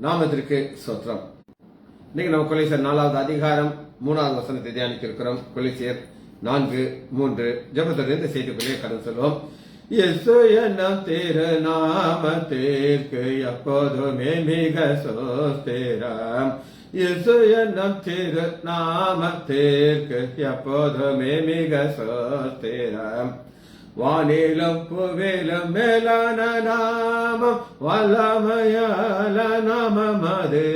நாமத்திற்கு சோத்திரம். இன்னைக்கு நம்ம கொலைசியர் 4வது அதிகாரம் 3வது வசனத்தை தியானிக்க இருக்கிறோம். கொலைசியர் 4:3 ஜெபத்தோடு இந்த செய்திக்குள்ளே கடந்து செல்வோம். இயேசு என்னும் திருநாமத்திற்கு எப்போதுமே மிக சோஸ்திரம். இயேசு என்னும் திருநாமத்திற்கு எப்போதுமே மிக சோஸ்திரம். வானிலும் புவிலும் மேலான நாமம் வல்லமையால நாமம் அது.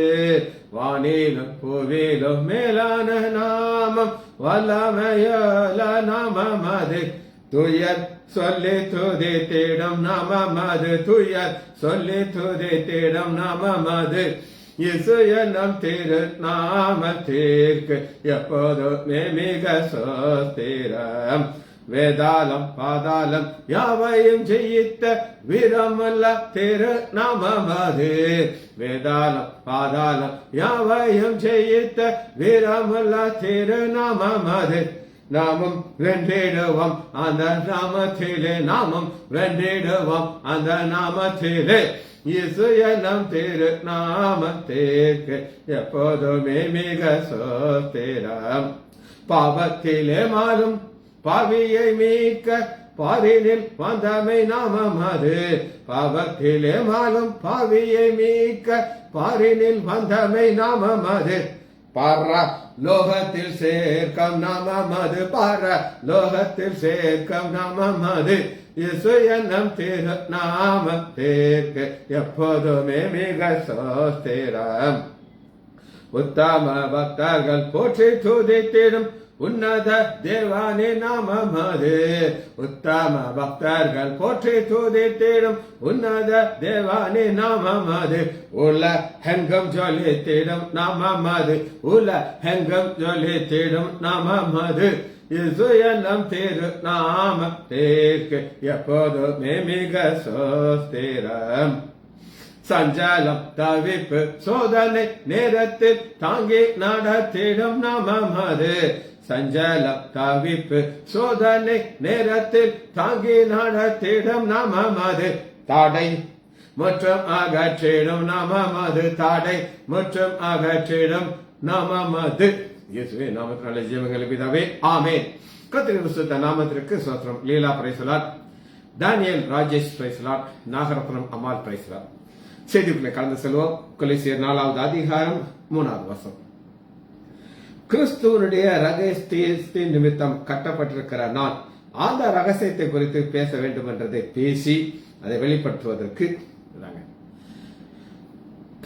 வானிலும் புவிலும் மேலான நாமம் வல்லமையால நாமம் அது. துயர் சொல்லி துதித்திடும் நாமம் அது. துயர் சொல்லி துதித்திடும் நாமம் அது. இயேசு என்னும் திருநாமத்திற்கு எப்போதுமே மிக சோஸ்திரம். வேதாளம் பாதாளம் யாவையும் ஜெயித்த வீரமல்ல திருநாமம் அது. வேதாளம் பாதாளம் யாவையும் ஜெயித்த வீரமல்ல திருநாமம் அது. நாமும் வென்றிடுவோம் அந்த நாமத்திலே. நாமும் வென்றிடுவோம் அந்த நாமத்திலே. இயேசு என்னும் திருநாமத்திற்கு எப்போதுமே மிக சோஸ்திரம். பாவத்திலே மாறும் பாவியை மீட்க பாரினில் வந்தமை நாமம் அது. பாவத்திலே மாறும் பாவியை மீட்க பாரினில் வந்தமை நாமம் அது. பார லோகத்தில் சேர்க்கம் நாமம் அது. பார லோகத்தில் சேர்க்கம் நாமம் அது. இயேசு என்னும் திருநாமத்திற்கு எப்போதுமே மிக சோஸ்திரம். உத்தம பக்தர்கள் போற்றி துதித்திடும் உன்னத தேவானே நாமம் அது. உத்தம பக்தர்கள் போற்றி துதித்திடும் உன்னத தேவானே நாமம் அது. உலகெங்கும் ஜொலித்திடும் நாமம் அது. உலகெங்கும் ஜொலித்திடும் நாமம் அது. இயேசு என்னும் திருநாமத்திற்கு எப்போதுமே மிக சோஸ்திரம். சஞ்சலம் தவிப்பு சோதனை நேரத்தில் தாங்கி நடத்திடும் நாமம் அது. சஞ்சலம் தவிப்பு சோதனை நேரத்தில் தாங்கி நடத்திடும் நாமம் அது. தாடை மற்றும் அகற்றிடும் நாமம் அது. தாடை மற்றும் அகற்றிடும் நாமம் அது. இயேசுவே நாமத்தினாலே ஜீவங்களை பிதாவே ஆமென். கர்த்தரின் பரிசுத்த நாமத்திற்கு ஸ்தோத்திரம். லீலா பிரைஸ்லாட், தானியல் ராஜேஷ் பிரைஸ்லாட், நாகரத்னம் அம்மாள் பிரைஸ்லாட். செய்திக்குள்ளே கலந்து செல்வோம். கொலைசியர் 4வது அதிகாரம் 3வது வசனம். கிறிஸ்துவனுடைய ரகசியத்தின் நிமித்தம் கட்டப்பட்டிருக்கிற நான் அந்த ரகசியத்தை குறித்து பேச வேண்டும் என்றதை பேசி அதை வெளிப்படுத்துவதற்கு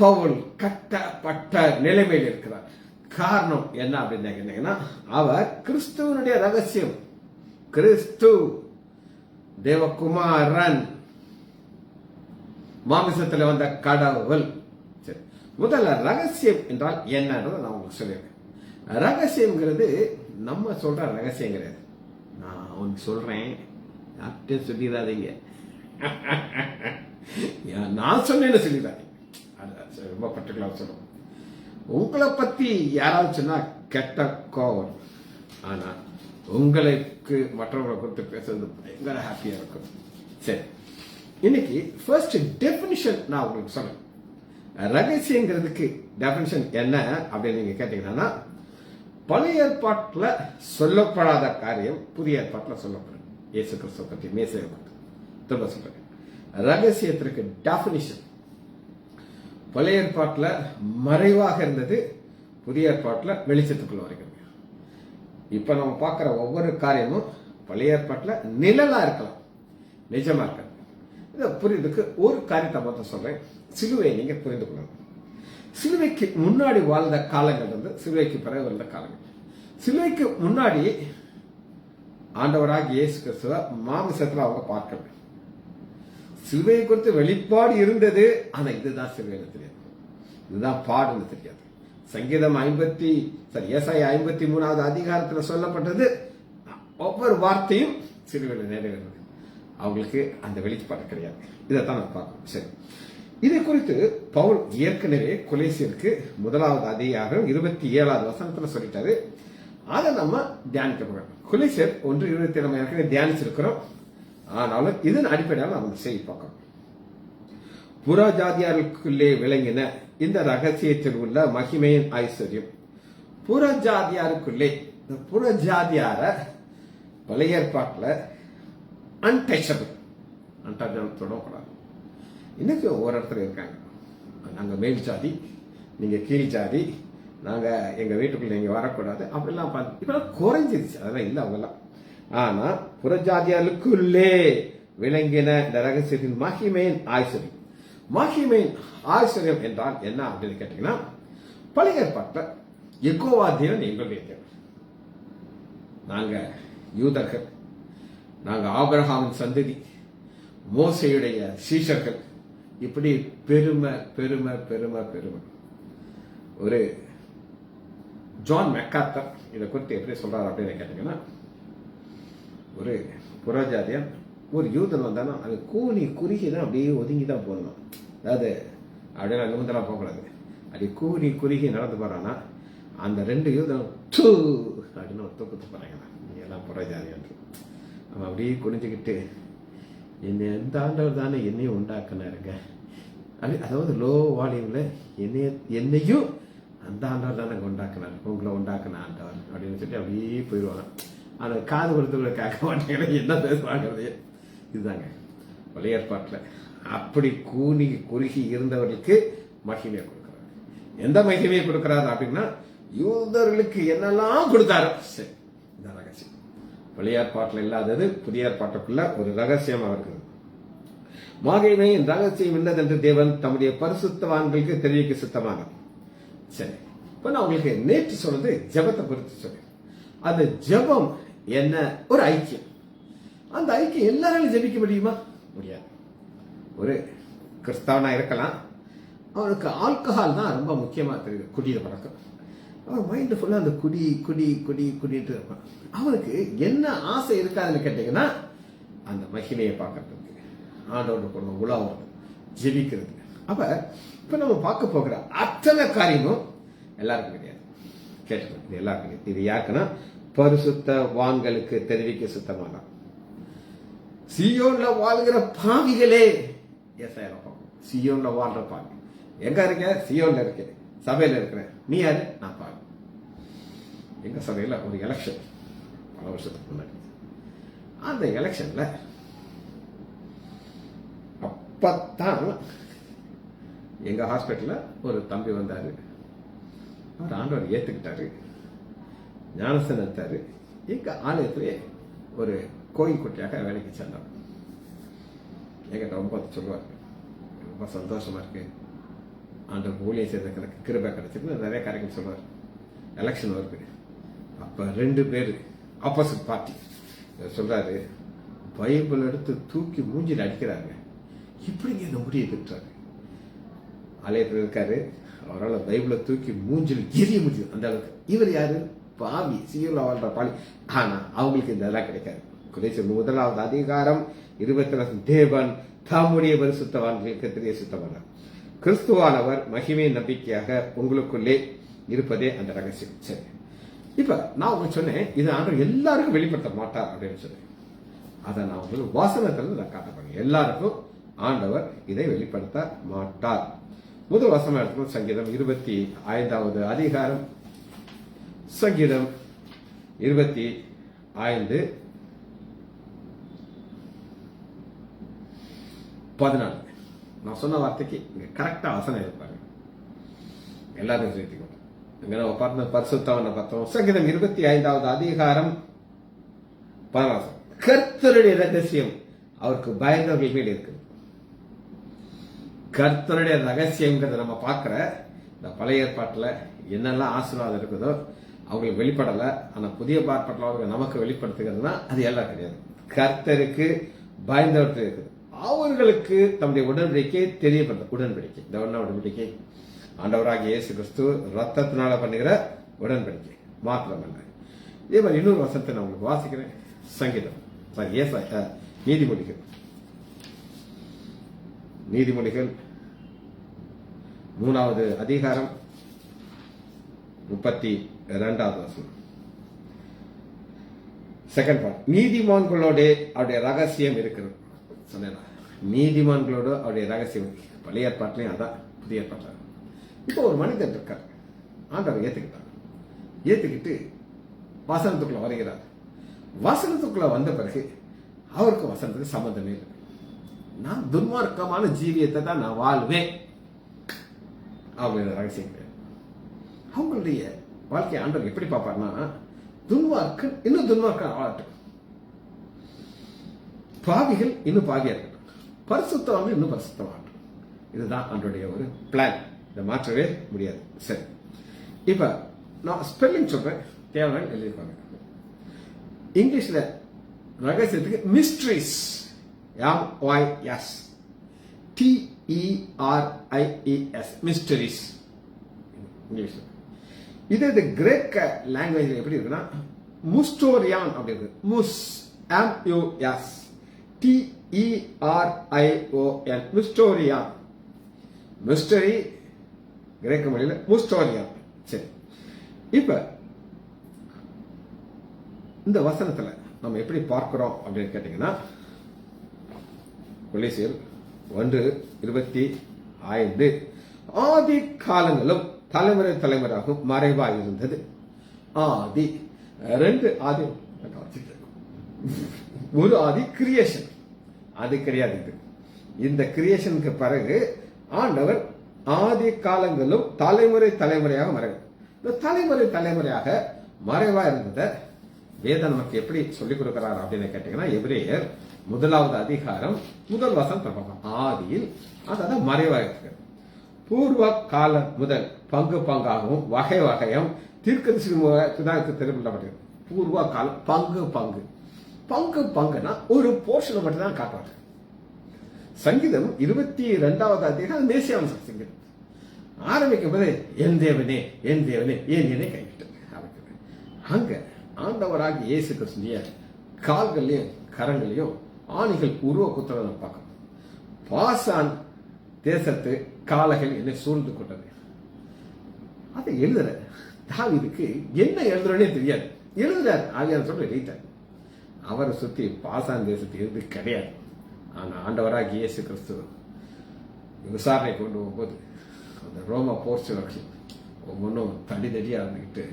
பவுல் கட்டப்பட்ட நிலைமையில் இருக்கிறார். காரணம் என்ன அப்படின்னு அவர் கிறிஸ்துவனுடைய ரகசியம், கிறிஸ்து தேவகுமாரன், மாமிசத்தில் வந்த கடவுள். சரி, முதல்ல ரகசியம் என்றால் என்னன்னு நான் உங்களுக்கு சொல்லியிருக்கேன். ரகசியம்ங்கிறது நம்ம சொல்ற ரகசியம் கிடையாது. நான் உனக்கு சொல்றேன், யார்கிட்ட சொல்லிடாதீங்க. நான் சொன்னேன்னு சொல்லிடாதீங்க. ரொம்ப பர்டிகுலர் சொல்லணும். உங்களை பத்தி யாராவது சொன்னா கெட்ட கோவம். ஆனா உங்களுக்கு மற்றவங்களை குறித்து பேசுறது பயங்கர ஹாப்பியா இருக்கும். சரி, இன்னைக்கு ஃபர்ஸ்ட் டெபினிஷன் நான் உங்களுக்கு சொன்னேன். ரகசியங்கிறதுக்கு டெபினிஷன் என்ன அப்படின்னு நீங்க கேட்டீங்கன்னா, பழைய ஏற்பாட்டில் சொல்லப்படாத காரியம் புதிய ஏற்பாட்டில் சொல்லப்படும். இயேசு கிறிஸ்துவ பற்றி மேசையை பற்றி திரும்ப சொல்றேன். ரகசியத்திற்கு டெபினிஷன் பழைய ஏற்பாட்டில் மறைவாக இருந்தது, புதிய ஏற்பாட்டில் வெளிச்சத்துக்குள்ள வருகிறது. இப்ப நம்ம பார்க்கிற ஒவ்வொரு காரியமும் பழைய ஏற்பாட்டில் நிழலா இருக்கலாம், நிஜமா இருக்காது. இதை புரியுதுக்கு ஒரு காரியத்தை மட்டும் சொல்றேன். சிலுவையை நீங்க புரிந்து கொள்ளணும். சிலுவைக்கு முன்னாடி வாழ்ந்த காலங்கள் வந்து சிலுவைக்கு பிறகு வாழ்ந்த காலங்கள். சிலுவைக்கு முன்னாடி ஆண்டவராக இயேசு கிறிஸ்துவ மாமிசத்துல அவங்க பார்க்கல. சிலுவையை குறித்து வெளிப்பாடு இருந்தது, ஆனா இதுதான் சிலுவைன்னு தெரியாது, இதுதான் பாடுன்னு தெரியாது. சங்கீதம் ஏசாயா 53வது அதிகாரத்தில் சொல்லப்பட்டது ஒவ்வொரு வார்த்தையும் சிலுவையில் நிறைவேறது. அவங்களுக்கு அந்த வெளிப்பாடு கிடையாது. இதைத்தான் நம்ம பார்க்கணும். சரி, இதை குறித்து பவுல் ஏற்கனவே கொலைசியருக்கு 1வது அதிகாரம் 27வது வசனத்துல சொல்லிட்டாரு. அதை நம்ம தியானிக்க போறோம். கொலைசியர் 1:27 நம்ம ஏற்கனவே தியானிச்சிருக்கிறோம். ஆனாலும் இதன் அடிப்படையில் நம்ம செய்தி பார்க்கணும். புற ஜாதியாருக்குள்ளே விளங்கின இந்த ரகசியத்தில் உள்ள மகிமையின் ஐஸ்வர்யம். புற ஜாதியாருக்குள்ளே, இந்த புற ஜாதியார பழைய ஏற்பாட்டில் அன்டச்சபிள், தொடக்கூடாது. இன்னைக்கு ஒவ்வொரு இடத்துல இருக்காங்க, நாங்க மேல் ஜாதி, நீங்க கீழ் ஜாதி, நாங்க எங்க வீட்டுக்குள்ள நீங்க வரக்கூடாது அப்படிலாம் இப்பெல்லாம் குறைஞ்சிருச்சு, அதெல்லாம் இல்லை அவங்கெல்லாம். ஆனா புறஜாதியாருக்குள்ளே விளங்கின இந்த ரகசியத்தின் மகிமையின் ஆய்ச்சரியம். மகிமையின் ஆய்ச்சரியம் என்றால் என்ன அப்படின்னு கேட்டீங்கன்னா, பழைய ஏற்பாட்டில் யெகோவா தேவன் எங்களுடைய தேவன், நாங்க யூதர்கள், நாங்க ஆபிரகாமின் சந்ததி, மோசையுடைய சீஷர்கள், இப்படி பெருமை பெருமை பெருமை பெருமை. ஒரு ஜான் மெக்கார்த்தர் இதை குறித்து எப்படி சொல்றாரு அப்படின்னு கேட்டீங்கன்னா, ஒரு புறஜாதியன் ஒரு யூதன் வந்தாலும் அது கூனி குறுகி தான் அப்படியே ஒதுங்கி தான் போடணும். அதாவது அப்படியே நிமிந்தெல்லாம் போகக்கூடாது. அப்படி கூனி குறுகி நடந்து போறான்னா அந்த 2 யூதன் டூ அப்படின்னு ஒரு தூக்கத்து போறாங்க. நீங்க எல்லாம் புறஜாதியன் அவன் அப்படியே குனிஞ்சுக்கிட்டு, என்னை எந்த ஆண்டவர் தானே என்னையும் உண்டாக்குனாருங்க, அதாவது லோ வால்யூம்ல என்னையும் அந்த ஆண்டவர் தானே உண்டாக்குனார், உங்களை உண்டாக்குன ஆண்டவர் அப்படின்னு சொல்லிட்டு அப்படியே போயிடுவாங்க. ஆனா காது கொடுத்தவங்களை கேட்க மாட்டேங்கிற என்ன பேசுவாங்கிறது இதுதாங்க பழைய ஏற்பாட்டில். அப்படி கூனி குறுகி இருந்தவர்களுக்கு மகிமையை கொடுக்கிறார். எந்த மகிமையை கொடுக்கிறாரு அப்படின்னா, யூதர்களுக்கு என்னெல்லாம் கொடுத்தாரு. சரி, இந்த ரகசியம் பழைய ஏற்பாட்டில் இல்லாதது புதிய ஏற்பாட்டுக்குள்ள ஒரு ரகசியமா இருக்குது. மகிமையின் ரகசியம் என்னதென்று தேவன் தம்முடைய பரிசுத்தவான்களுக்கு தெரிவிக்க சித்தமானார். சரி, இப்ப நான் உங்களுக்கு நேற்று சொன்னது ஜெபத்தை குறித்து சொன்னேன். அந்த ஜெபம் என்ன? ஒரு ஐக்கியம். அந்த ஐக்கியம் எல்லாராலும் ஜெபிக்க முடியுமா? முடியாது. ஒரு கிறிஸ்தவனா இருக்கலாம், அவனுக்கு ஆல்கஹால் தான் ரொம்ப முக்கியமா தெரியுது, குடியிற பழக்கம். அவன் மைண்ட் ஃபுல்லா அந்த குடி குடி குடி குடிட்டு இருப்பான். அவனுக்கு என்ன ஆசை இருக்காதுன்னு கேட்டீங்கன்னா, அந்த மகிமையை பார்க்கறதுக்கு, ஆண்டோட கொண்டு உலாவுறது, ஜெபிக்கிறது. அப்ப இப்ப நம்ம பார்க்க போகிற அத்தனை காரியமும் எல்லாருக்கும் கிடையாது. கேட்டுக்கணும், இது எல்லாருக்கும் கிடையாது. இது யாருக்குன்னா பரிசுத்த வான்களுக்கு தெரிவிக்க சுத்தமான சியோன்ல வாழ்கிற பாவிகளே. சியோன்ல வாழ்ற பாவி எங்க இருக்க? சியோன்ல இருக்க, சபையில இருக்கிறேன். நீ யாரு? நான் பாவி. எங்க சபையில ஒரு எலெக்ஷன் பல வருஷத்துக்கு முன்னாடி, அந்த எலெக்ஷன்ல அப்பத்தான் எங்க ஹாஸ்பிட்டல்ல ஒரு தம்பி வந்தாரு. அவர் ஆண்டவர் ஏத்துக்கிட்டாரு, ஞானஸ்தானம் எடுத்தாரு. எங்க ஆலயத்திலே ஒரு கோயில் குட்டியாக வேலைக்கு சேர்ந்தார். என்கிட்ட ரொம்ப சொல்லுவார், ரொம்ப சந்தோஷமா இருக்கு, ஆண்டவர் ஊழியம் செய்த எனக்கு கிருபை கிடைச்சிருக்கு, நிறைய காரியங்கள் சொல்லுவார். எலெக்ஷன் வருது, அப்ப 2 பேர் ஆப்போசிட் பார்ட்டி சொல்றாரு, பைபிள் எடுத்து தூக்கி மூஞ்சில் அடிக்கிறாங்க, இப்படிங்க இந்த முடியை பெற்றாரு. ஆலயத்தில் இருக்காரு, அவரால் பைபிளை தூக்கி மூஞ்சில் எரிய முடியும் அந்த அளவுக்கு. இவர் யாரு? பாவி, சியோன்ல வாழ்ற பாவி. ஆனா அவங்களுக்கு இந்த இதெல்லாம் கிடைக்காது. குறைச்சல் 1வது அதிகாரம் 20 தேவன் தம்முடைய பரிசுத்தவான்களுக்கு தெரிய சுத்தமானார். கிறிஸ்துவானவர் மகிமை நம்பிக்கையாக உங்களுக்குள்ளே இருப்பதே அந்த ரகசியம். சரி, இப்ப நான் உங்களுக்கு சொன்னேன், இது ஆண்டவர் எல்லாருக்கும் வெளிப்படுத்த மாட்டார் அப்படின்னு சொன்னேன். அதை நான் உங்களுக்கு வாசனத்திலிருந்து நான் காட்டப்படுறேன். எல்லாருக்கும் ஆண்டவர் இதை வெளிப்படுத்த மாட்டார். முதல் வசனம் எடுத்துக்கணும், சங்கீதம் 25வது அதிகாரம், சங்கீதம் 25:14. நான் சொன்ன வார்த்தைக்கு கரெக்டா வசனம் இருப்பாரு, எல்லாரும் சேர்த்துக்கணும். நம்ம பார்த்த பரிசுத்தவனை பார்த்தோம். சங்கீதம் 25வது அதிகாரம் 14. கர்த்தருடைய ரகசியம் அவருக்கு பயந்தவர்கள் மேல் இருக்கு. கர்த்தருடைய ரகசியங்கிறத நம்ம பார்க்கிற இந்த பழைய ஏற்பாட்டில் என்னெல்லாம் ஆசீர்வாதம் இருக்குதோ அவங்களுக்கு வெளிப்படலை. ஆனா புதிய ஏற்பாட்டில் அவங்க நமக்கு வெளிப்படுத்துகிறதுனா அது எல்லாம் கிடையாது. கர்த்தருக்கு பயந்தவர்கள் இருக்குது, அவர்களுக்கு தம்முடைய உடன்படிக்கை தெரியப்படுத்த. உடன்படிக்கை, இந்த உடன்படிக்கை ஆண்டவராகிய இயேசு கிறிஸ்து ரத்தத்தினால பண்ணுகிற உடன்படிக்கை மாத்திரமல்ல. இதே மாதிரி இன்னொரு வசனத்தை நான் உங்களுக்கு வாசிக்கிறேன். சங்கீதம் நீதிமொழிகள் 3வது அதிகாரம் 32வது வசனம். செகண்ட் பார்ட், நீதிமான்களோட அவருடைய ரகசியம் இருக்கிறது. சொன்னேன், நீதிமான்களோட அவருடைய ரகசியம். பழைய ஏற்பாட்டிலையும் அதான், புதிய ஏற்பாட்டில். இப்போ ஒரு மனிதன் இருக்கார், ஆண்டவர் ஏத்துக்கிட்டு வசனத்துக்குள்ள வருகிறார். வசனத்துக்குள்ள வந்த பிறகு அவருக்கு வசனத்துக்கு சம்பந்தமே இல்லை. நான் துன்மார்க்கமான ஜீவியத்தை தான் நான் வாழ்வேன் அவங்களுடைய ரகசியம் கிடையாது. அவங்களுடைய வாழ்க்கையை ஆண்டவர் எப்படி பார்ப்பார்னா, துன்மார்க்கன் இன்னும் துன்மார்க்கன் ஆளட்டும், பாவிகள் இன்னும் பாவியா இருக்கட்டும், பரிசுத்தவான்கள் இன்னும் பரிசுத்தமாகட்டும். இதுதான் ஆண்டவருடைய ஒரு பிளான். இதை மாற்றவே முடியாது. சரி, இப்ப நான் ஸ்பெல்லிங் சொல்றேன், தேவையான எழுதிப்பாங்க. இங்கிலீஷ்ல ரகசியத்துக்கு மிஸ்ட்ரிஸ், MYS TERIES, மிஸ்டரிஸ் இங்கிலீஷ்ல. இது கிரேக்க லாங்குவேஜ் எப்படி இருக்குன்னா முஸ்டோரியான் அப்படி இருக்கு. MUS TERION, மிஸ்டோரியான். மிஸ்டரி கிரேக்க மொழியில முஸ்டோரியான். சரி, இப்ப இந்த வசனத்துல நம்ம எப்படி பார்க்கிறோம் அப்படின்னு கேட்டீங்கன்னா, கொலோசியர் 1:25, ஆதி காலங்களும் தலைமுறை தலைமுறையாகவும் மறைவாய் இருந்தது. ஆதி 2 ஆதி, ஒரு ஆதி கிரியேஷன், அது கிடையாது. இந்த கிரியேஷனுக்கு பிறகு ஆண்டவர் ஆதி காலங்களும் தலைமுறை தலைமுறையாக மறைவு. இந்த தலைமுறை தலைமுறையாக மறைவா இருந்ததை வேதம் நமக்கு எப்படி சொல்லிக் கொடுக்கிறார் அப்படின்னு கேட்டீங்கன்னா, எபிரேயர் 1வது அதிகாரம் 1 வசனம். ஆதியில் அதான் மறைவாக இருக்கு. பூர்வ காலம் முதல் பங்கு பங்காகவும் வகை வகையும் தீர்க்கதரிசிக்கு தெரிவிக்கப்பட்டது. பூர்வ காலம் பங்கு பங்குனா ஒரு போர்ஷனை மட்டும் தான் காட்டுவாங்க. சங்கீதம் 22வது அதிகாரம் மேசியாவின் சங்கீதம் ஆரம்பிக்கும் போது என் தேவனே ஏன் என்னை கைவிட்டு ஆரம்பிக்கிறது. அங்க ஆண்டவராக இயேசு கிறிஸ்துவிய கால்களையும் கரங்களையும் ஆணிகள் உருவ குத்துறதை பார்க்கணும். பாசான் தேசத்து காளைகள் என்னை சூழ்ந்து கொண்டது. அதை எழுதுற தாவீதுக்கு என்ன எழுதுறனே தெரியாது. எழுதுறாரு, ஆவியானவர் சொல்ற எழுதிட்டார். அவரை சுத்தி பாசான் தேசத்து இருந்து கிடையாது. ஆனா ஆண்டவராக இயேசு கிறிஸ்து விசாரணை கொண்டு போகும்போது அந்த ரோம போர்ச்சுவர்கள் ஒவ்வொன்றும் தடிதடியா இருந்துகிட்டு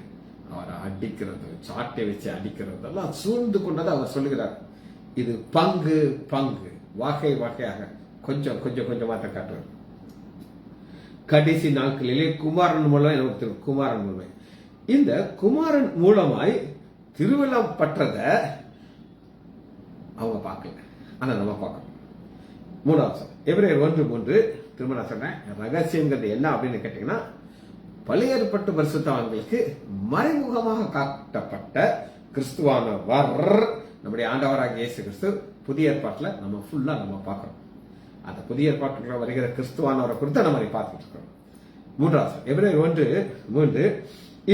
அவரை அடிக்கிறது, சாட்டை வச்சு அடிக்கிறதெல்லாம் சூழ்ந்து கொண்டதை அவர் சொல்லுகிறார். இது பங்கு வகை வகையாக கொஞ்சம் கொஞ்சமா தான் காட்டுவார். கடைசி நாட்களிலே குமாரன் மூலம் எனக்கு குமாரன் மூலம் இந்த குமாரன் மூலமாய் திருவிழம் பற்றத அவங்க பார்க்கல, ஆனா நம்ம பார்க்கணும். 3வது எபிரேயர் 1:3 திரும்ப நான் சொன்னேன். ரகசியங்கிறது என்ன அப்படின்னு கேட்டீங்கன்னா, பழைய ஏற்பட்ட பரிசுத்தவான்களுக்கு மறைமுகமாக காட்டப்பட்ட கிறிஸ்துவானவர் நம்முடைய ஆண்டவராக இயேசு கிறிஸ்து புதிய ஏற்பாட்டில் நம்ம ஃபுல்லா நம்ம பார்க்கிறோம். அந்த புதிய ஏற்பாட்டுக்குள்ள வருகிற கிறிஸ்துவானவரை குறித்து நம்ம பார்த்துட்டு இருக்கோம். 3வது எபிரேயர் 1:3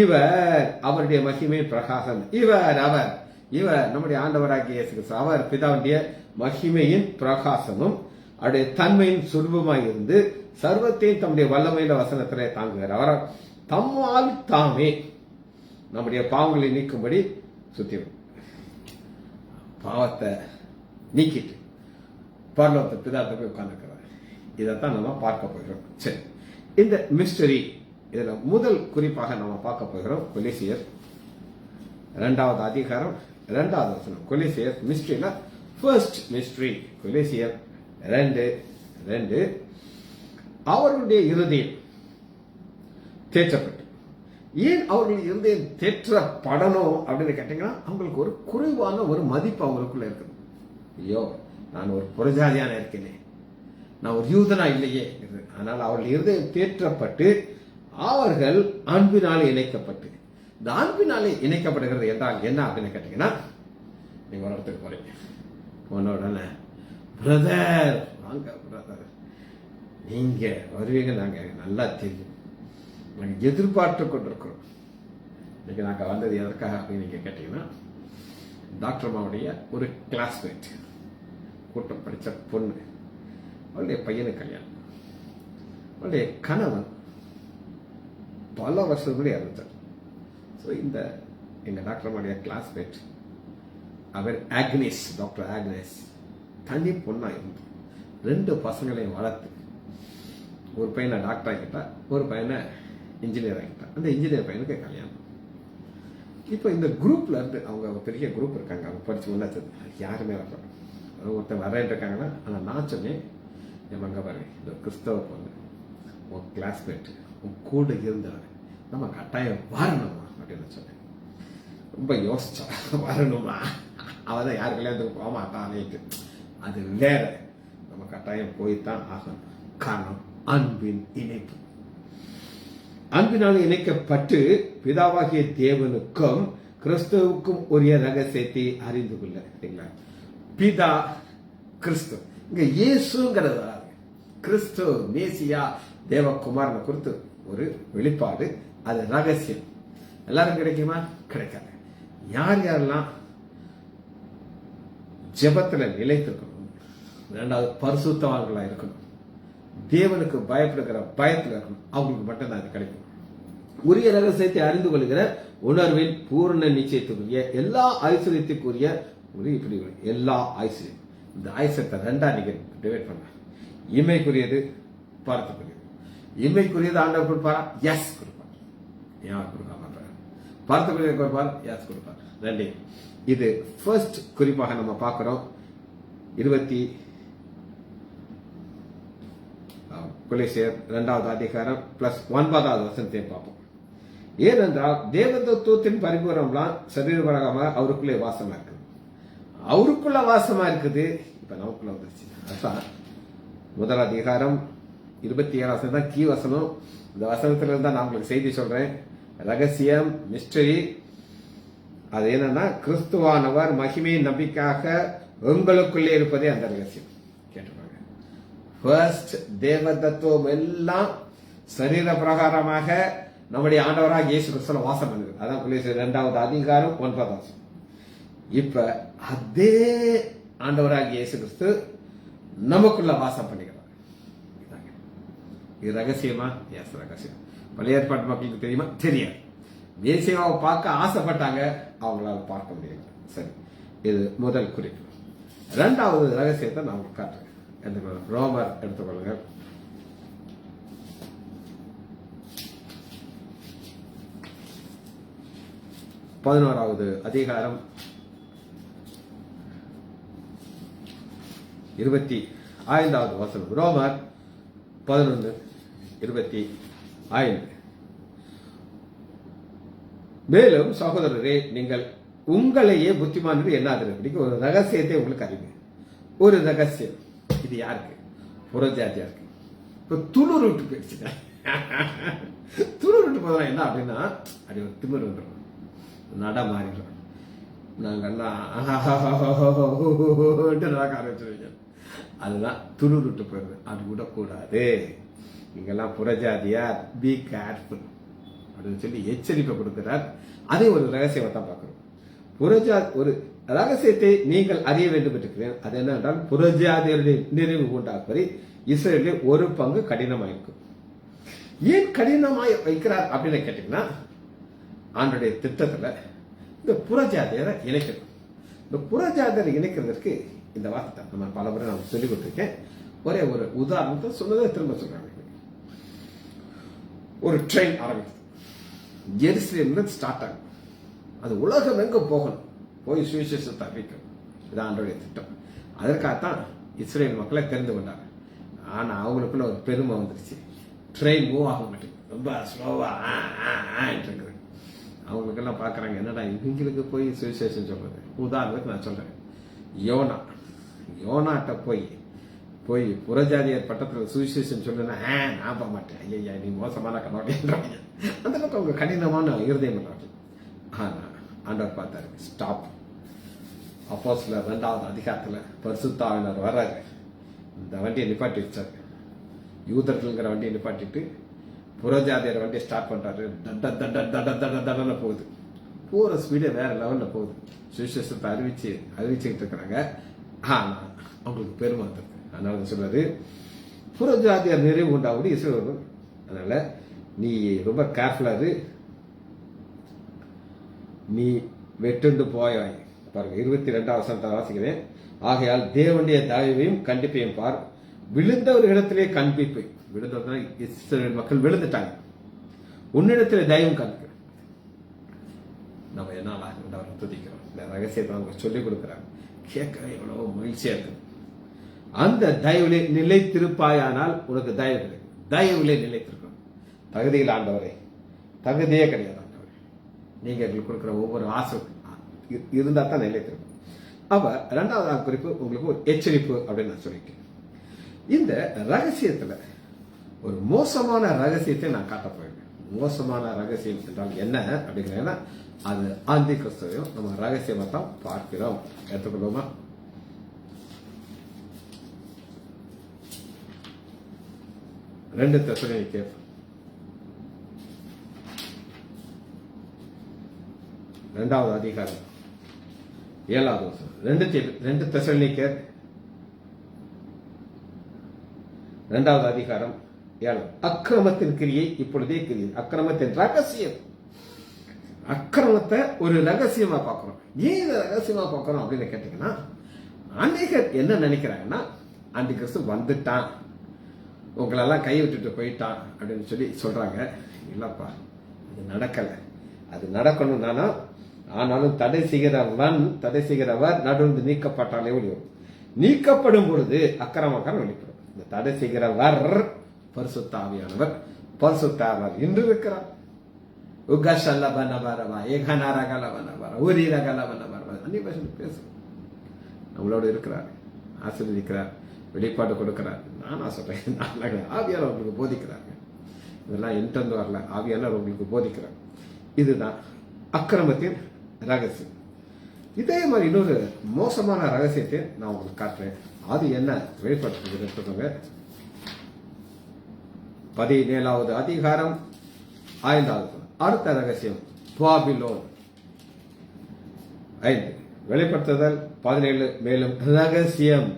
இவர் அவருடைய மகிமை பிரகாசம். இவர் நம்முடைய ஆண்டவராகிய இயேசு கிறிஸ்து, அவர் பிதாவுடைய மகிமையின் பிரகாசமும் அவருடைய தன்மையின் சுரூபமாய் இருந்து சர்வத்தையும் தம்முடைய வல்லமையில வசனத்திலே தாங்குகிறார். அவர் தம்மால் தாமே நம்முடைய பாவங்களை நீக்கும்படி சுத்தி பாவத்தை நீக்கிட்டு பரலோகத்தை பிதாத்தை போய் உட்கார்ந்துக்கிறார். இதைத்தான் நம்ம பார்க்க போகிறோம். சரி, இந்த மிஸ்டரி இதுல முதல் குறிப்பாக நம்ம பார்க்க போகிறோம் கொலோசியர் 2வது அதிகாரம் 2வது வசனம். கொலோசியர் மிஸ்டரினா ஃபர்ஸ்ட் மிஸ்டரி. கொலோசியர் 2:2 அவர்களுடைய இருதயம் தேற்றப்பட்டு. ஏன் அவர்கள் இருதயம் தேற்றப்படணும் அப்படின்னு கேட்டீங்கன்னா, அவங்களுக்கு ஒரு குறைவான ஒரு மதிப்பு அவங்களுக்குள்ள இருக்குது. ஐயோ, நான் ஒரு புறஜாதியான இருக்கேனே, நான் ஒரு யூதனா இல்லையே. அதனால அவர்கள் இருதயம் தேற்றப்பட்டு அவர்கள் அன்பினாலே இணைக்கப்பட்டு. இந்த அன்பினாலே இணைக்கப்படுகிறது என்றால் என்ன அப்படின்னு கேட்டீங்கன்னா, நீங்க ஒரு இடத்துக்கு போறீங்க, போன உடனே பிரதர் வாங்க பிரதர், நீங்க வருவீங்க, நாங்க நல்லா தெரியும், நாங்க எதிர்பார்த்து கொண்டிருக்கிறோம். இன்னைக்கு நாங்க வந்தது எதற்காக அப்படின்னு நீங்க கேட்டீங்கன்னா, டாக்டர் அம்மாவுடைய ஒரு கிளாஸ்மேட், கூட்டம் படிச்ச பொண்ணு, அவளுடைய பையனுக்கு கல்யாணம். அவளுடைய கணவன் பல வருஷத்துக்கு இறந்தார். ஸோ இந்த எங்க டாக்டர் அம்மாவுடைய கிளாஸ்மேட், அவர் ஆக்னேஸ், டாக்டர் ஆக்னேஸ், தனி பொண்ணா இருந்தார். 2 பசங்களையும் வளர்த்து ஒரு பையனை டாக்டர் ஆகிட்டா, ஒரு பையனை இன்ஜினியர் ஆகிட்டா. அந்த இன்ஜினியர் பையனுக்கு கல்யாணம். இப்போ இந்த குரூப்ல இருந்து அவங்க பெரிய குரூப் இருக்காங்க, அவங்க படிச்சு முன்னாடி யாருமே வரல. ஒருத்தன் வரேன் இருக்காங்கன்னா, ஆனால் நான் சொன்னேன், என் மங்க பாருங்க, இந்த கிறிஸ்தவ பொண்ணு உன் கிளாஸ்மேட் உன் கூட இருந்தவன் நம்ம கட்டாயம் வரணுமா அப்படின்னு சொன்னேன். ரொம்ப யோசிச்சா, வரணுமா, அவன் தான் யாரு கல்யாணத்துக்கு போக மாட்டான்ட்டு. அது வேற, நம்ம கட்டாயம் போய்தான் ஆகணும். காரணம் அன்பின் இணைப்பு. அன்பினால் இணைக்கப்பட்டு பிதாவாகிய தேவனுக்கும் கிறிஸ்துவுக்கும் உரிய ரகசியத்தை அறிந்து கொள்ள. பிதா கிறிஸ்து, இங்க இயேசுங்கிறது கிறிஸ்து மேசியா தேவகுமாரனை குறித்து ஒரு வெளிப்பாடு. அது ரகசியம். எல்லாரும் கிடைக்குமா? கிடைக்காது. யார் யாரெல்லாம் ஜெபத்துல நிலைத்திருக்கணும், 2வது பரிசுத்தவான்களா இருக்கணும், தேவனுக்கு பயப்படுகிற பயத்தில் இருக்கணும், அவங்களுக்கு மட்டும்தான் அது கிடைக்கும். உரிய ரகசியத்தை அறிந்து கொள்கிற உணர்வின் பூர்ண நிச்சயத்துக்குரிய எல்லா ஐஸ்வர்யத்துக்குரிய இப்படி எல்லா ஐஸ்வர்யம். இந்த ஐஸ்வர்யத்தை 2ஆ நீங்க டிவைட் பண்ண. இமைக்குரியது, பார்த்தக்குரியது. இமைக்குரியது ஆண்டவர் கொடுப்பாரா? எஸ் கொடுப்பார். ஏன் கொடுக்க மாட்டார்? பார்த்தக்குரியது கொடுப்பார், எஸ் கொடுப்பார். 2. இது ஃபர்ஸ்ட் குறிப்பாக நம்ம பார்க்கிறோம். 20 கொலோசியர் 2வது அதிகாரம் +9வது வசனத்தை பார்ப்போம். ஏனென்றால் தேவதத்துவத்தின் பரிபூரணம்லாம் சரீரபரமாக அவருக்குள்ளே வாசமா இருக்குது. அவருக்குள்ள வாசமா இருக்குது, இப்ப நமக்குள்ள வந்துருச்சு. அதான் 1வது அதிகாரம் 27 வசனம் தான் கீ வசனம். இந்த வசனத்துல இருந்தா நான் உங்களுக்கு செய்தி சொல்றேன். ரகசியம், மிஸ்டரி. அது என்னன்னா, கிறிஸ்துவானவர் மகிமையின் நம்பிக்கையாக உங்களுக்குள்ளே இருப்பதே அந்த ரகசியம். கேட்டுப்பாங்க. ஃபர்ஸ்ட் தேவ தத்துவம் எல்லாம் சரீர பிரகாரமாக நம்முடைய ஆண்டவராக இயேசு கிறிஸ்துவ வாசம் பண்ணுது. அதான் கொலோசியர் 2வது அதிகாரம் 9வது வசனம். இப்ப அதே ஆண்டவராக இயேசு கிறிஸ்து நமக்குள்ள வாசம் பண்ணிக்கிறார். இது ரகசியமா? எஸ், ரகசியம். பழைய ஏற்பாட்டு மக்களுக்கு தெரியுமா? தெரியாது. மேசியாவை பார்க்க ஆசைப்பட்டாங்க, அவங்களால பார்க்க முடியல. சரி, இது முதல் குறிப்பு. 2வது ரகசியத்தை நான் உங்களுக்கு காட்டுறேன். எடுத்துக்கொள்ளுங்க. ரோமர் எடுத்துக்கொள்ளுங்க. பதினோராவது அதிகாரம் 25வது வசனம். ரோமர் 11:25. மேலும் சகோதரரே, நீங்கள் உங்களையே புத்திமான் என்று எண்ணாதீர்கள். ஒரு ரகசியத்தை உங்களுக்கு அறிவு. ஒரு ரகசியம். இது யாருக்கு? புறஜாதியாருக்கு. இப்ப துளுர் விட்டு போயிடுச்சுங்க. துளுர் விட்டு போதா என்ன அப்படின்னா, அப்படி ஒரு திமிர் வந்துடும், நட மாறிடும். நாங்கெல்லாம் நடக்க ஆரம்பிச்சிருவீங்க. அதுதான் துளுர் விட்டு போயிருது. அது விடக்கூடாது. நீங்கெல்லாம் புறஜாதியார், பி கேர்ஃபுல் அப்படின்னு சொல்லி எச்சரிப்பை கொடுக்கிறார். அதே ஒரு ரகசியத்தை தான் பார்க்கிறோம். ஒரு ரகசியத்தை நீங்கள் அறிய வேண்டும் இருக்கிறேன். அது என்னென்றால், புறஜாதியருடைய நிறைவு உண்டாக்குவதை இஸ்ரேலிலே ஒரு பங்கு கடினமாயிருக்கும். ஏன் கடினமாய் வைக்கிறார் அப்படின்னு கேட்டீங்கன்னா, ஆண்டுடைய திட்டத்துல இந்த புறஜாதியரை இணைக்கணும். இந்த புறஜாதியரை இணைக்கிறதுக்கு இந்த வார்த்தை நம்ம பல முறை நான் சொல்லிக் கொடுத்துருக்கேன். ஒரே ஒரு உதாரணத்தை சொன்னதை திரும்ப சொல்றாங்க. ஒரு ட்ரெயின் ஆரம்பிக்குது, ஜெருசலேம்ல ஸ்டார்ட் ஆகும். அது உலகம் எங்க போகணும், போய் சுவிசேஷத்தை அறிவிக்கணும். இதான் ஆண்டோடைய திட்டம். அதற்காகத்தான் இஸ்ரேல் மக்களை தெரிந்து கொண்டாங்க. ஆனா அவங்களுக்குள்ள ஒரு பெருமை வந்துருச்சு. ட்ரெயின் மூவ் ஆக மாட்டேங்குது, ரொம்ப ஸ்லோவா இருக்குது. அவங்களுக்கெல்லாம் பாக்குறாங்க, என்னடா இவங்களுக்கு போய் சுவிசேஷம் சொல்றது. உதாரணத்துக்கு நான் சொல்றேன், யோனாட்ட போய் புறஜாதியர் பட்டத்தில் சுவிசேஷம் சொல்லுன்னா, நான் போக மாட்டேன், ஐயா நீ மோசமான கண்ணோட்டம். அந்த அளவுக்கு அவங்க கடினமான இருதயம் பண்றாங்க. ஆனா ஆண்டவர் பார்த்தாரு, ஸ்டாப். அப்போஸ்தலர் 2வது அதிகாரத்துல பரிசுத்த ஆவியானவர் வர்றாரு. இந்த வண்டியை நிப்பாட்டி வச்சாரு. யூதர்கள்ங்கிற வண்டியை நிப்பாட்டிட்டு புறஜாதியர் வண்டியை ஸ்டார்ட் பண்றாரு. தடன்னு போகுது. போற ஸ்பீடு வேற லெவல்ல போகுது. சுவிசேஷத்தை அறிவிச்சுக்கிட்டு இருக்கிறாங்க. ஆனா அவங்களுக்கு பெருமை வந்துருக்கு. அதனால சொல்றாரு, புறஜாதியர் நிறைவு உண்டாவது இஸ்ரவேல். அதனால நீ ரொம்ப கேர்ஃபுல்லா இரு, நீ வெட்டுண்டு போயாய். பாருங்க, 22வது வசனத்தை வாசிக்கிறேன். ஆகையால் தேவனுடைய தயவையும் கண்டிப்பையும் பார், விழுந்தவர்களிடத்திலே காண்பிப்பு. விழுந்தவர்கள் இஸ்ரவேல் மக்கள் விழுந்துட்டாங்க. உன்னிடத்தில் தயவும் காண்பிக்கிறோம். நம்ம என்ன அவரை துதிக்கிறோம். இந்த ரகசியத்தை அவங்க சொல்லிக் கொடுக்குறாங்க. கேட்க எவ்வளவு மகிழ்ச்சியா இருக்கு. அந்த தயவுலே நிலைத்திருப்பாயானால் உனக்கு தயவு கிடைக்கும். தயவுலே நிலைத்திருக்கணும். தகுதியில் ஆண்டவரே, தகுதியே கிடையாது ஆண்டவரே. நீங்க எங்களுக்கு கொடுக்குற ஒவ்வொரு ஆசை இருந்தா தான் நிலைத்திருக்கும். அப்ப இரண்டாவது குறிப்பு உங்களுக்கு ஒரு எச்சரிப்பு அப்படின்னு நான் சொல்லிட்டேன். இந்த ரகசியத்துல ஒரு மோசமான ரகசியத்தை நான் காட்ட போயிருக்கேன். மோசமான ரகசியம் என்றால் என்ன அப்படிங்கிறேன்னா, அது ஆந்தி கிறிஸ்துவையும் நம்ம ரகசியமா தான் பார்க்கிறோம். எடுத்துக்கொள்வோமா? ரெண்டு தெசலோனிக்கேயர் 2வது அதிகாரம் 7வது வசனம். ரெண்டு தெசலோனிக்கேயர் 2வது அதிகாரம் 7. அக்கிரமத்தின் கிரியை இப்பொழுதே கிரியை. அக்கிரமத்தின் ரகசியம். அக்கிரமத்தை ஒரு ரகசியமா பார்க்கிறோம். ஏன் இதை ரகசியமா பார்க்கிறோம் அப்படின்னு கேட்டீங்கன்னா, அநேகர் என்ன நினைக்கிறாங்கன்னா, ஆண்டி கிறிஸ்து வந்துட்டான், உங்களெல்லாம் கை விட்டுட்டு போயிட்டான் அப்படின்னு சொல்லி சொல்றாங்க. இல்லப்பா, அது நடக்கல. அது நடக்கணும் தானா? ஆனாலும் தடை செய்கிறவர் நடுந்து நீக்கப்பட்டாலே ஒழியும். நீக்கப்படும் பொழுது அக்கிரமக்காரன் வெளிப்படும். இந்த தடை செய்கிறவர் பரிசுத்த ஆவியானவர். பரிசுத்த ஆவியானவர் இன்று இருக்கிறார். பேசும் நம்மளோட இருக்கிறார், ஆசீர்வதிக்கிறார், வெளிப்பாடு கொடுக்கிறார். நானா சொல்றேன், ஆவியானவர் உங்களுக்கு போதிக்கிறாங்க. இதெல்லாம் என்கிட்ட வரல, ஆவியானவர் உங்களுக்கு போதிக்கிறார். இதுதான் அக்கிரமத்தின் ரகசியம். இதே மாதிரி இன்னொரு மோசமான ரகசியத்தை நான் உங்களுக்கு காட்டுறேன். அது என்ன வெளிப்படுத்துங்க. 17வது அதிகாரம் 5வது. அடுத்த ரகசியம் பாபிலோன் 5. வெளிப்படுத்துதல் 17. மேலும் ரகசியம்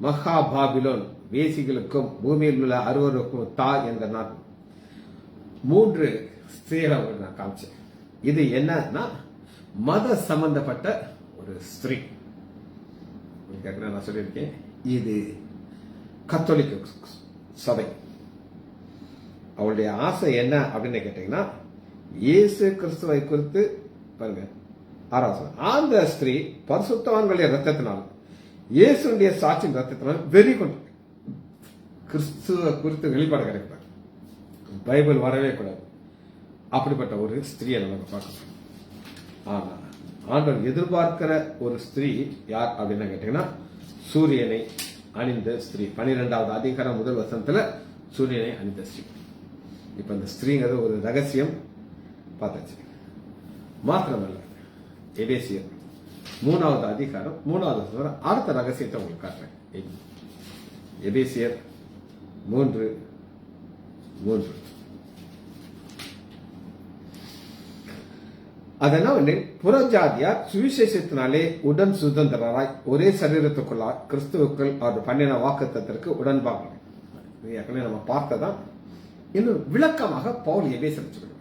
மகா பாபிலோன் வேசிகளுக்கும் பூமியில் உள்ள அறுவருக்கும் தா என்ற நாள். 3 ஸ்திரீகளை நான் காமிச்சேன். இது என்னன்னா, மத சம்பந்தப்பட்ட ஒரு ஸ்திரீ. நான் சொல்லியிருக்கேன், இது கத்தோலிக்க சபை. அவளுடைய ஆசை என்ன அப்படின்னு கேட்டீங்கன்னா, இயேசு கிறிஸ்துவை குறித்து பாருங்க. 6வது அந்த ஸ்திரீ பரிசுத்தவான்களுடைய ரத்தத்தினாலும் இயேசுடைய சாட்சியின் ரத்தத்தினாலும் வெறி கொண்டு கிறிஸ்துவ குறித்து வெளிப்பாடு கிடைப்பார். பைபிள் வரவே கூடாது. அப்படிப்பட்ட ஒரு ஸ்திரீயை நம்ம பார்க்கணும். ஆனா ஆண்டவர் எதிர்பார்க்கிற ஒரு ஸ்திரீ யார் அப்படின்னு கேட்டீங்கன்னா, சூரியனை அணிந்த ஸ்திரீ. 12வது அதிகாரம் 1 வசனத்துல சூரியனை அணிந்த ஸ்திரீ. இப்ப இந்த ஸ்திரீங்கிறது ஒரு ரகசியம் பார்த்தாச்சு. மாத்திரமல்ல, எபேசியர் 3வது அதிகாரம் 3வது வசனம் அடுத்த ரகசியத்தை உங்களுக்கு காட்டுறேன். எபேசியர் 3:3. அதனால் புறஜாதியார் சுவிசேஷத்தினாலே உடன் சுதந்திரராய் ஒரே சரீரத்துக்குள்ளார் கிறிஸ்துவுக்குள் அவர் பண்ணின வாக்குத்தத்திற்கு உடன்பாக நம்ம பார்த்ததான். இன்னும் விளக்கமாக பவுல் எபேசியர் சொல்லுவார்.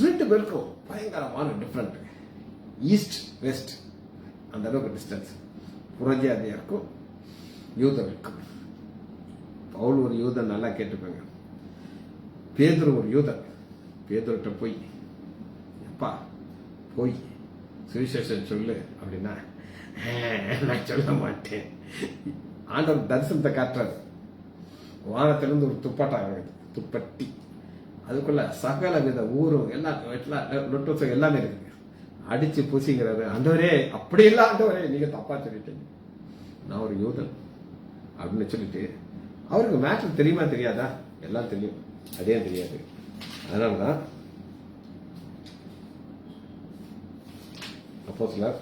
2 பேருக்கும் பயங்கரமான டிஃபரெண்ட். ஈஸ்ட் வெஸ்ட் அந்த அளவுக்கு டிஸ்டன்ஸ். புறஜாதியாருக்கும் யூதருக்கும். பவுல் ஒரு யூதன், நல்லா கேட்டுப்பாங்க. பேதுரு ஒரு யூதன். பேதுருட்ட போய், அப்பா போய் சுவிசேஷம் சொல்லு அப்படின்னா, நான் சொல்ல மாட்டேன். ஆண்டவர் தரிசனத்தை காட்டுறாரு. வானத்திலிருந்து ஒரு துப்பட்டி, அதுக்குள்ள சகல வித ஊரும் எல்லாம் எல்லாமே இருக்கு. அடிச்சு பூசிங்கிறாரு. ஆண்டவரே அப்படி இல்ல, ஆண்டவரே நீங்க தப்பா சொல்லிட்டீங்க, நான் ஒரு யூதன் அப்படின்னு சொல்லிட்டு, அவருக்கு மேட்டர் தெரியுமா தெரியாதா? எல்லாம் தெரியும், அதே தெரியாது. அதனாலதான் அப்போஸ்தலர்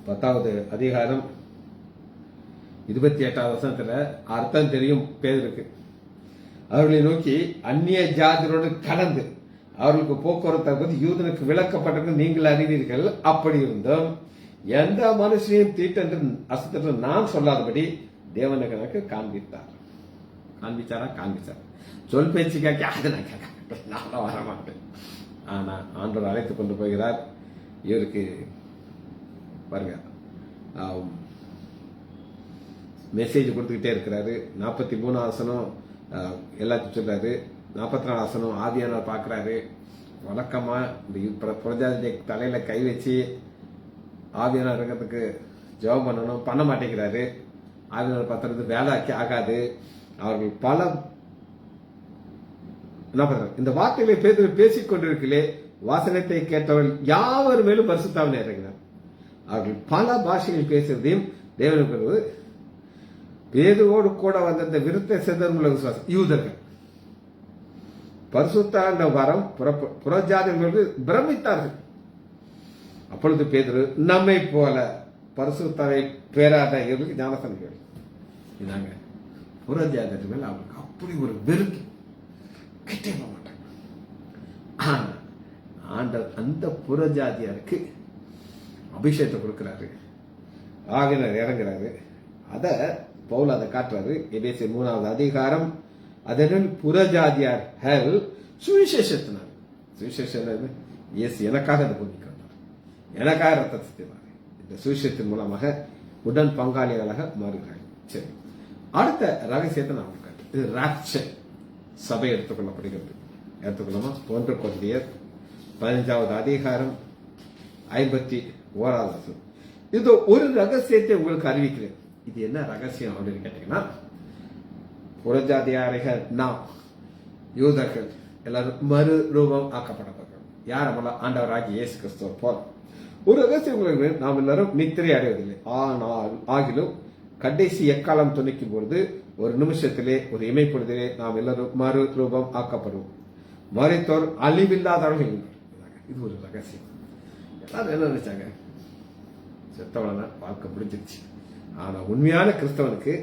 10வது அதிகாரம் 28வது வசனத்துல அர்த்தம் தெரியும் பேதுருக்கு. அவர்களை நோக்கி, அந்நிய ஜாதியோடு கலந்து அவர்களுக்கு போக்குவரத்தை பற்றி யூதனுக்கு விளக்கப்பட்டது நீங்கள் அறிவீர்கள். அப்படி இருந்தும் எந்த மனுஷனையும் தீட்டென்று அசுத்தென்று நான் சொல்லாதபடி தேவனுக்கு எனக்கு காண்பித்தார். காண்பிச்சார். சொல் பேச்சு கேட்க அது நான் கேட்க, நான் வர மாட்டேன். ஆனா ஆண்டவர் அழைத்து கொண்டு போகிறார். இவருக்கு பாருங்க மெசேஜ் கொடுத்துக்கிட்டே இருக்கிறாரு. 43 ஆசனம் எல்லாத்தையும் சொல்றாரு. 44 ஆசனம் ஆவியானவர் பார்க்கிறாரு. வழக்கமா இந்த புரஜாதி தலையில கை வச்சு ஆவியானவர் இறங்கிறதுக்கு ஜெபம் பண்ணணும், பண்ண மாட்டேங்கிறாரு. ஆவியானவர் பத்திரத்து வேலை ஆகாது. அவர்கள் பல என்ன பண்றாங்க, இந்த வார்த்தைகளை பேசிக் கொண்டிருக்கலே வாசனத்தை கேட்டவர்கள் யாவர் மேலும் பரிசுத்தாவிலே இறங்கினார். அவர்கள் பல பாஷைகள் பேசுறதையும் தேவனுக்கு பேதுவோடு கூட வந்த இந்த விருத்த சிதறுமுள்ள விசுவாசம் யூதர்கள் பரிசுத்தாண்ட வரம் புறஜாதிகளுக்கு பிரமித்தார்கள். அப்பொழுது பேதுரு நம்மை போல பரிசுத்தாவை பேராத இவர்களுக்கு ஞானஸ்தானம் கேள்வி. இதாங்க புறஜாதிகள் மேல அவருக்கு அப்படி ஒரு வெறுப்பு, கிட்டே போக மாட்டாங்க. ஆனா ஆண்டவர் அந்த புறஜாதியாருக்கு அபிஷேகத்தை கொடுக்கிறாரு, ஆவியானவர் இறங்குறாரு. அத பவுல் அதை காட்டுறாரு. எபேசியர் 3வது அதிகாரம். அதனால் புறஜாதியார் ஹெல் சுவிசேஷத்தினார். சுவிசேஷம் இயேசு எனக்காக அந்த பூமிக்கு வந்தார், எனக்காக ரத்தத்தை சிந்தினார். இந்த சுவிசேஷத்தின் மூலமாக உடன் பங்காளிகளாக மாறுகிறார்கள். சரி, அடுத்த ரகசியத்தை நான் காட்டு. இது ராப்சர் சபை எடுத்துக்கொள்ளப்படுகிறது. எடுத்துக்கொள்ளாமா? 1 கொரிந்தியர் 15வது அதிகாரம் 51வது வசனம். இது ஒரு ரகசியத்தை உங்களுக்கு அறிவிக்கிறேன். இது என்ன ரகசியம் அப்படின்னு கேட்டீங்கன்னா, புறஜாதியாரிகள் நாம் யூதர்கள் எல்லாரும் மறு ரூபம் ஆக்கப்படப்பட்டோம். யார் நம்மள ஆண்டவராகிய இயேசு கிறிஸ்துவ போல. ஒரு ரகசியம் உங்களுக்கு, நாம் எல்லாரும் நித்திரை அடைவதில்லை, ஆனால் ஆகிலும் கடைசி எக்காலம் துணிக்கும் பொழுது ஒரு நிமிஷத்திலே ஒரு இமைப்பொழுதிலே நாம் எல்லாரும் மறு ரூபம் ஆக்கப்படுவோம். மறைத்தோர் அழிவில்லாதவர்கள். இது ஒரு ரகசியம். எல்லாரும் என்ன நினைச்சாங்க, செத்தவன வாழ்க்கை முடிஞ்சிருச்சு. ஆனா உண்மையான கிறிஸ்தவனுக்கு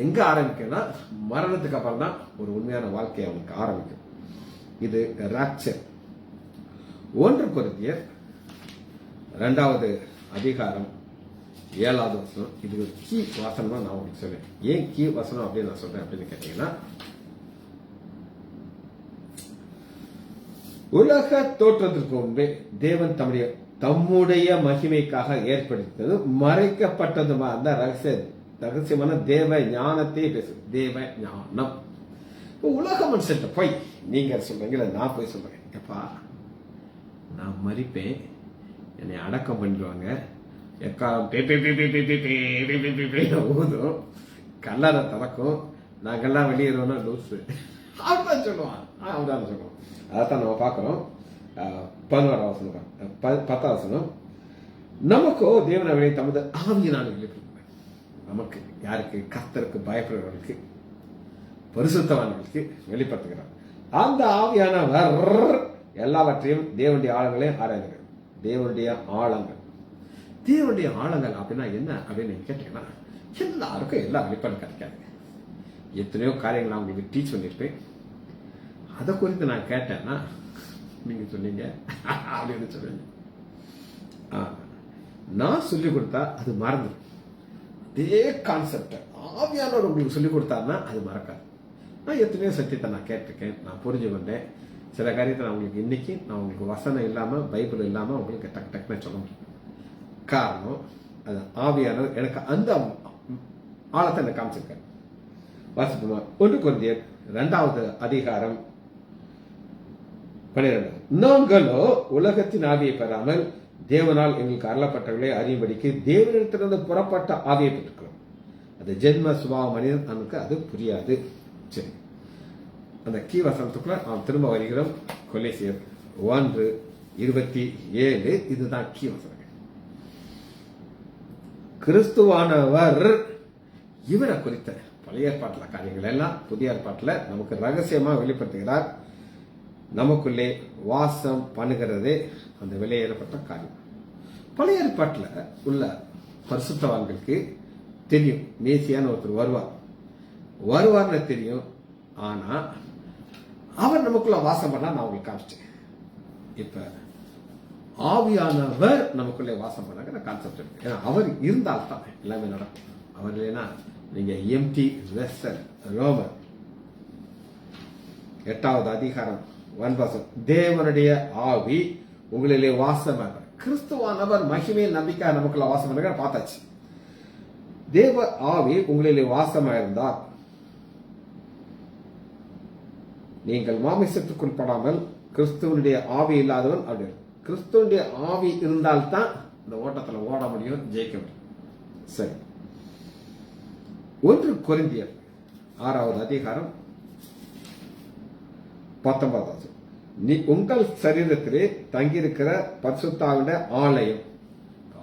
எங்க ஆரம்பிக்கும்னா மரணத்துக்கு அப்புறம் தான் ஒரு உண்மையான வாழ்க்கையை அவனுக்கு ஆரம்பிக்கும். இது ராப்சர். 1 கொரிந்தியர் 2வது அதிகாரம் 7வது வசனம். இது ஒரு கீ வசனம் தான் நான் உங்களுக்கு சொல்றேன். ஏன் கீ வசனம் அப்படின்னு நான் சொல்றேன் அப்படின்னு கேட்டீங்கன்னா, உலக தோற்றத்திற்கு முன்பே தேவன் தம்முடைய மகிமைக்காக ஏற்படுத்தது மறைக்கப்பட்டதுமா அந்த ரகசியமான தேவ ஞானத்தை பேசு. தேவ ஞானம் உலக மனுஷன் போய் நீங்க சொல்றீங்களா, நான் போய் சொல்றேன், எப்பா நான் மறிப்பேன், என்னை அடக்கம் பண்ணிடுவாங்க, எக்காலம் ஊதும், கல்லறை திறக்கும், நாங்கெல்லாம் வெளியேறோம்னா லூசு அப்படிதான் சொல்லுவான். அப்படிதான் சொல்லுவோம். அதைத்தான் நம்ம பார்க்கிறோம். 11வது வசனம் 10வது வசனம். நமக்கோ தேவனை விட தமது ஆவியினால் வெளிப்படுத்துவார். நமக்கு யாருக்கு? கர்த்தருக்கு பயப்படுறவர்களுக்கு, பரிசுத்தவான்களுக்கு வெளிப்படுத்துகிறார். அந்த ஆவியானவர் எல்லாவற்றையும் தேவனுடைய ஆழங்களையும் ஆராய்கிறார். தேவனுடைய ஆழங்கள். தேவனுடைய ஆழங்கள் அப்படின்னா என்ன அப்படின்னு நீங்க கேட்டீங்கன்னா, எல்லாருக்கும் எல்லா வெளிப்பாடும் கிடைக்காது. எத்தனையோ காரியங்கள் நான் உங்களுக்கு டீச் பண்ணிருப்பேன். அதை குறித்து நான் கேட்டேன்னா நீங்க சொன்னீங்க அப்படின்னு சொல்லுவீங்க. நான் சொல்லிக் கொடுத்தா அது மறந்துடும். அதே கான்செப்ட் ஆவியானவர் உங்களுக்கு சொல்லிக் கொடுத்தாருன்னா அது மறக்காது. நான் எத்தனையோ சத்தியத்தை நான் கேட்டிருக்கேன், நான் புரிஞ்சு கொண்டேன். சில காரியத்தை நான் உங்களுக்கு இன்னைக்கு நான் உங்களுக்கு வசனம் இல்லாம பைபிள் இல்லாம உங்களுக்கு டக்கு டக்குன்னு சொல்ல முடியும். காரணம் அது ஆவியானவர் எனக்கு அந்த ஆழத்தை எனக்கு காமிச்சிருக்காரு. வாசிப்போமா? 1 கொரிந்தியர் 2வது அதிகாரம் 12. நாங்களோ உலகத்தின் ஆவியை பெறாமல் தேவனால் எங்களுக்கு அருளப்பட்டவர்களை அறியும்படிக்கு தேவனிடத்திலிருந்து புறப்பட்ட ஆவியை பெற்றுக்கிறோம். அது ஜென்ம சுபாவ மனிதன் நமக்கு அது புரியாது. சரி, அந்த கீ வசனத்துக்குள்ள நாம் திரும்ப வருகிறோம். கொலேசியர் 1:27. இதுதான் கீ வசனம். கிறிஸ்துவானவர் இவரை குறித்த பழைய ஏற்பாட்டில் காரியங்கள் எல்லாம் புதிய ஏற்பாட்டில் நமக்கு ரகசியமா வெளிப்படுத்துகிறார். நமக்குள்ளே வாசம் பண்ணுகிறதே அந்த வெளியேறப்பட்ட காரியம். பழைய ஏற்பாட்டில் உள்ள பரிசுத்தவான்களுக்கு தெரியும் மேசியான ஒருத்தர் வருவார்னு தெரியும். ஆனா அவர் நமக்குள்ள வாசம் பண்ணா நான் உங்களுக்கு காமிச்சிட்டேன். இப்ப ஆவியானவர் நமக்குள்ளே வாசம் பண்ணாங்க கான்செப்ட் இருக்கு. ஏன்னா அவர் இருந்தால்தான் எல்லாமே நடக்கும். அவர் இல்லைன்னா நீங்க எம்டி வெஸ்டர் ரோமர் 8வது அதிகாரம் 1 தேவனுடைய ஆவி உங்களிலே வாசம். கிறிஸ்துவானவர் மகிமையின் நம்பிக்கை நமக்குள்ள வாசம் பார்த்தாச்சு. தேவ ஆவி உங்களிலே வாசமாயிருந்தால் நீங்கள் மாமிசத்துக்குட்படாமல் கிறிஸ்துவனுடைய ஆவி இல்லாதவன் அப்படி. கிறிஸ்துவனுடைய ஆவி இருந்தால்தான் இந்த ஓட்டத்தில் ஓட முடியும், ஜெயிக்க முடியும். சரி, 1 கொரிந்தியர் 6:19 நீ உங்கள் சரீரத்திலே தங்கியிருக்கிற பரிசுத்தாவிட ஆலயம்.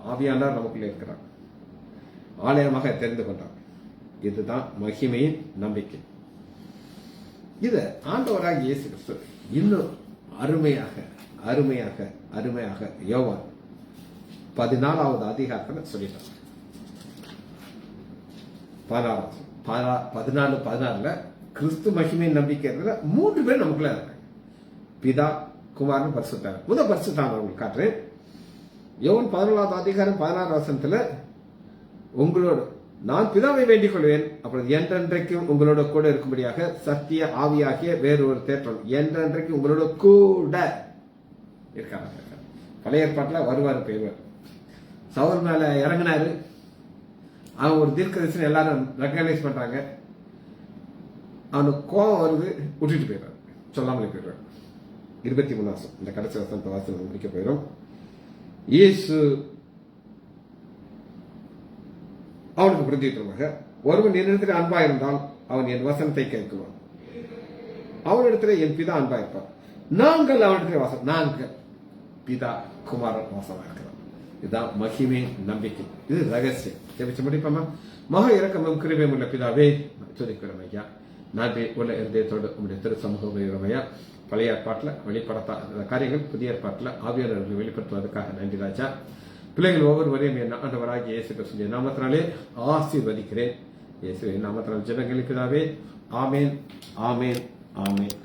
ஆவியானவர் நமக்குள்ளே இருக்கிறார், ஆலயமாக தெரிந்து கொண்டார். இதுதான் மகிமையின் நம்பிக்கை. இத ஆண்டவராக இயேசு கிறிஸ்து இன்னும் அருமையாக அருமையாக அருமையாக யோவான் 14 சொல்லிட்டார். 14 கிறிஸ்து மகிமையின் நம்பிக்கை 3 பேர் நமக்குள்ள இருக்காங்க. பிதா, குமாரன், பரிசுத்தாவியானவர். முதல் பரிசுத்தாவியானவர் உங்களுக்கு காட்டுறேன். யோவான் 14:16 உங்களோடு நான் பிதாவை வேண்டிக் கொள்வேன், அப்புறம் என்றென்றைக்கும் உங்களோட கூட இருக்கும்படியாக சத்திய ஆவியாகிய வேறு ஒரு தேற்றம் என்றென்றைக்கும் உங்களோட கூட இருக்காங்க. பழைய ஏற்பாட்டில் வருவார் பெய்வார். சவுல் மேல இறங்கினாரு, அவன் ஒரு தீர்க்கதரிசனம் எல்லாரும் ரெக்கக்னைஸ் பண்றாங்க. அவனுக்கு கோபம் வருது, விட்டுட்டு போயிடுறாரு, சொல்லாமலே போயிடுறாரு. 23 இந்த கடைசி வசனத்தை வாசனை முடிக்க போயிடும். இயேசு அவனுக்கு பிரதியுத்தரமாக, ஒருவன் என்னிடத்தில் அன்பா இருந்தால் அவன் என் வசனத்தை கேட்குவான், அவனிடத்துல என் பிதா அன்பா இருப்பார், நாங்கள் அவனிடத்தில் வாசம், நாங்கள் பிதா குமாரன் வாசமா இருக்கிறோம். இதுதான் மகிமை நம்பிக்கை. இது ரகசியம். ஜெபிச்சு முடிப்போமா? மகா இரக்கமும் கிருபையும் உள்ள பிதாவே, துதிக்கிறோம் ஐயா. நன்றி உள்ள இருதயத்தோடு உங்களுடைய திரு சமூகம் ஐயா. பழைய ஏற்பாட்டில் வெளிப்படுத்தாத காரியங்கள் புதிய ஏற்பாட்டில் ஆவியாளர்கள் வெளிப்படுத்துவதற்காக நன்றி ராஜா. பிள்ளைகள் ஒவ்வொருவரையும் என் ஆண்டவராகிய இயேசு கிறிஸ்துவின் நாமத்தினாலே ஆசீர்வதிக்கிறேன். இயேசுவின் நாமத்தினால் ஜெபங்களுக்கு பிதாவே. ஆமேன், ஆமேன், ஆமேன்.